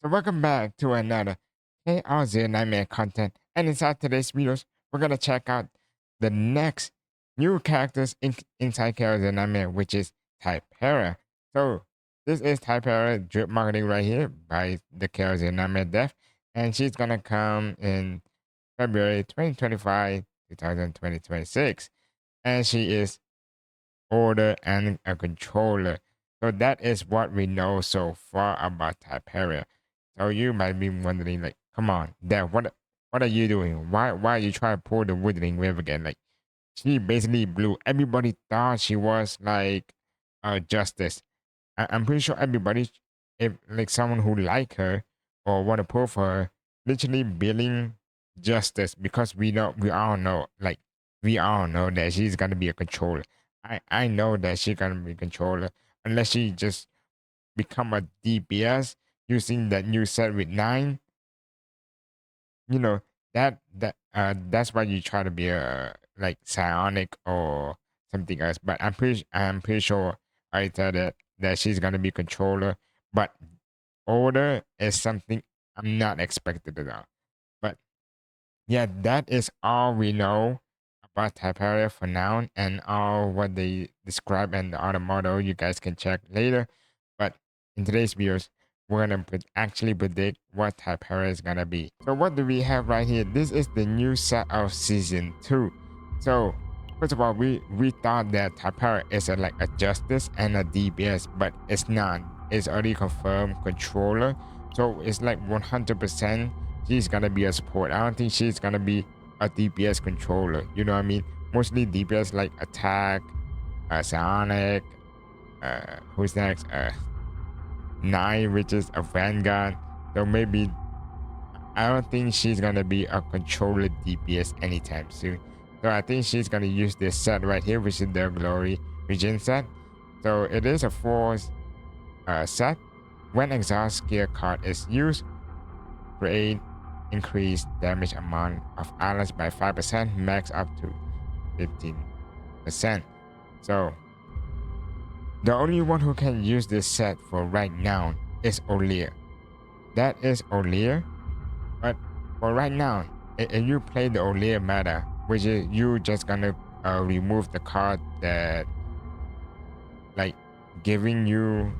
So welcome back to another chaoszeronightmare content. And inside today's videos, we're gonna check out the next new characters inside chaoszeronightmare, which is Tiphera. So this is Tiphera drip marketing right here by the chaoszeronightmare dev, and she's gonna come in February 2025, 2026, and she is order and a controller. So that is what we know so far about Tiphera. So you might be wondering, like, come on, Dad, what are you doing? Why are you trying to pull the Withering Wave again? Like, she basically blew. Everybody thought she was like Justice. I'm pretty sure everybody, if like someone who like her or want to pull for her, literally billing Justice because we all know that she's gonna be a controller. I know that she's gonna be a controller unless she just become a DPS using that new set with 9. You know that's why you try to be a like psionic or something else. But I'm pretty sure I said that she's gonna be controller. But order is something I'm not expected at all. But yeah, that is all we know about Typeria for now, and all what they describe and the other model you guys can check later. But in today's videos, we're gonna actually predict what Typeria is gonna be. So what do we have right here? This is the new set of season 2. So first of all, we thought that Typeria is like a justice and a DPS, but it's not. It's already confirmed controller. So it's like 100% she's gonna be a support. I don't think she's gonna be a DPS controller. You know what I mean? Mostly DPS like attack, psionic, who's next? 9, which is a vanguard. So maybe I don't think she's gonna be a controller DPS anytime soon. So I think she's gonna use this set right here, which is the Glory Regen set. So it is a force set. When exhaust gear card is used, create increase damage amount of allies by 5%, max up to 15%. So the only one who can use this set for right now is Olia. That is Olia. But for right now, if you play the Olia meta, which is you just gonna remove the card that like giving you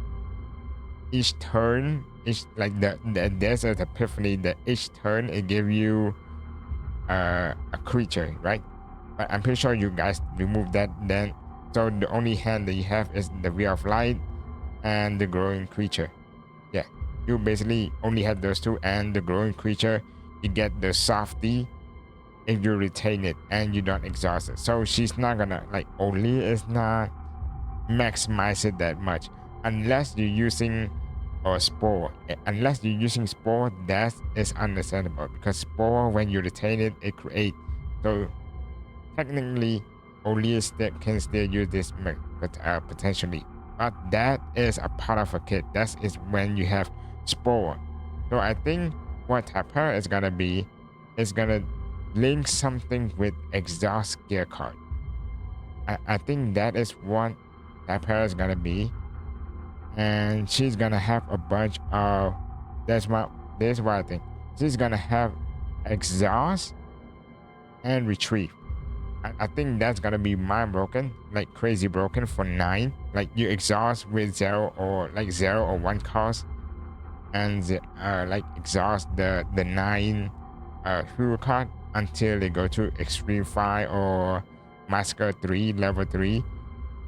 each turn, each like the desert epiphany, that each turn it give you a creature, right? But I'm pretty sure you guys remove that then. So the only hand that you have is the Wheel of Light and the Growing Creature. Yeah, you basically only have those two and the Growing Creature. You get the Softy if you retain it and you don't exhaust it. So she's not gonna like only is not maximize it that much unless you're using or spore. Unless you're using spore, that is understandable because spore when you retain it, it creates. So technically, only can still use this potentially, but that is a part of a kit. That is when you have spore. So I think what Typera is gonna be is gonna link something with exhaust gear card. I think that is what Typera is gonna be, and she's gonna have a bunch of. That's what I think. She's gonna have exhaust and retrieve. I think that's gonna be mind broken, like crazy broken for 9. Like you exhaust with 0 or like 0 or 1 cost, and like exhaust the 9 hero card until they go to extreme 5 or massacre 3 level 3.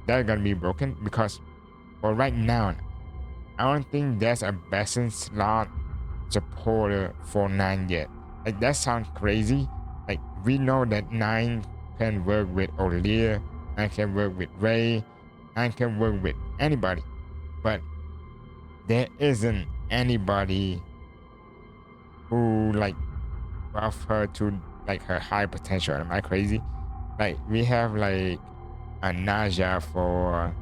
That's gonna be broken because for right now, I don't think there's a Bastion slot supporter for 9 yet. Like that sounds crazy. Like we know that 9 can work with Olia, 9 can work with Ray, 9 can work with anybody. But there isn't anybody who like buff her to like her high potential. Am I crazy? Like we have like a Naja for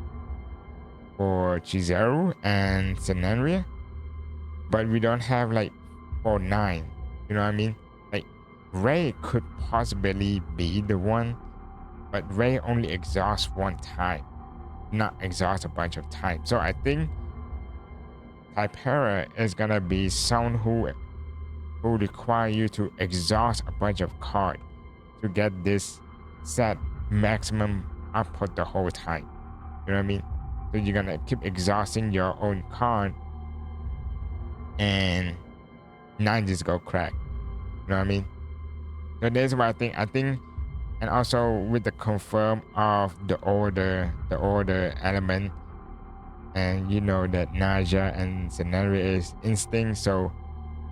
Chizaru and Senenria, but we don't have like for 9. You know what I mean? Like Ray could possibly be the one, but Ray only exhausts one time, not exhaust a bunch of times. So I think Tiphera is gonna be someone who require you to exhaust a bunch of cards to get this set maximum output the whole time. You know what I mean? So you're gonna keep exhausting your own card and 9 just go crack. You know what I mean? So that's what I think, and also with the confirm of the order element, and you know that Naja and scenario is instinct, so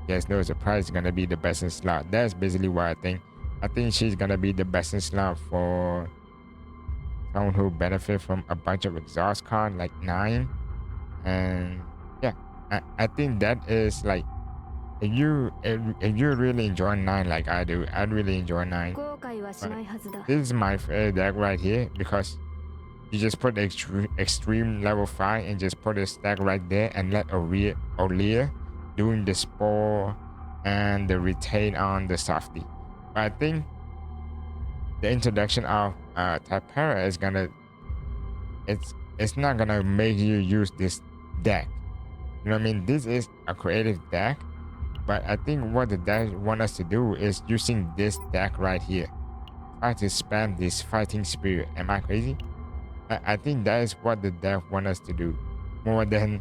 there's no surprise it's gonna be the best in slot. That's basically what I think. I think she's gonna be the best in slot for someone who benefit from a bunch of exhaust card like 9. And yeah, I think that is like, if you really enjoy 9 like I do, I'd really enjoy 9. But this is my favorite deck right here, because you just put extreme level 5 and just put a stack right there and let Olia doing the spore and the retain on the softy. But I think the introduction of Tiphera is gonna, it's not gonna make you use this deck. You know what I mean? This is a creative deck, but I think what the deck want us to do is using this deck right here. Try to spam this fighting spirit. Am I crazy? I think that is what the deck want us to do, more than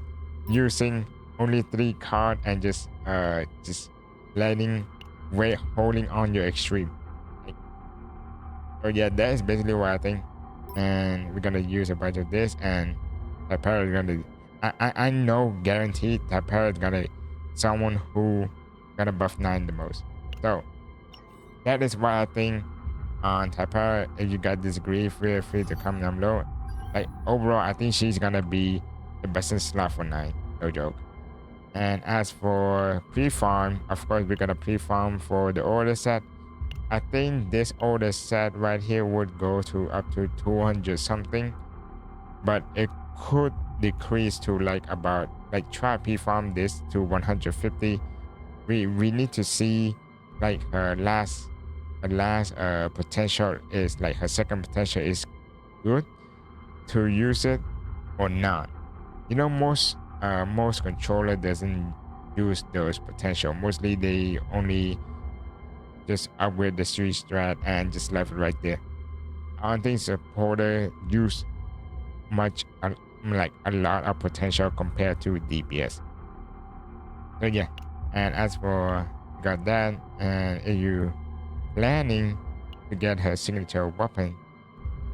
using only 3 cards and just holding on your extreme. So yeah, that is basically what I think. And we're gonna use a bunch of this, and Tiphera is gonna, I know guaranteed Tiphera is gonna someone who gonna buff 9 the most. So that is what I think on Tiphera. If you guys disagree, feel free to comment down below. Like overall, I think she's gonna be the best in slot for 9, no joke. And as for pre-farm, of course we're gonna pre-farm for the order set. I think this order set right here would go to up to 200 something, but it could decrease to like about, like, try pre-farm this to 150. We need to see like her last potential is, like, her second potential is good to use it or not. You know, most controller doesn't use those potential. Mostly they only just upgrade the street strat and just left it right there. I don't think supporter use much, like a lot of potential compared to DPS. So yeah, and as for got that, and if you planning to get her signature weapon,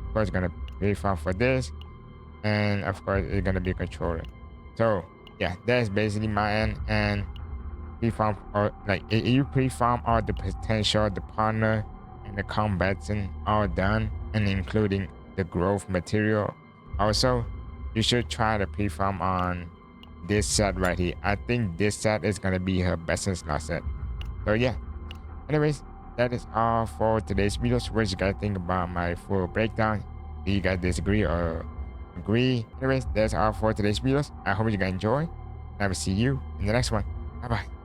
of course gonna pre-farm for this, and of course it's gonna be a controller. So yeah, that's basically my end. And pre-farm, or like if you pre-farm all the potential, the partner and the combatant all done, and including the growth material also, you should try to pre-farm on this set right here. I think this set is gonna be her best in slot set. So yeah, anyways, that is all for today's video. So what you guys think about my full breakdown? Do you guys disagree or agree? Anyways, that's all for today's videos. I hope you guys enjoy, and I will see you in the next one. Bye bye.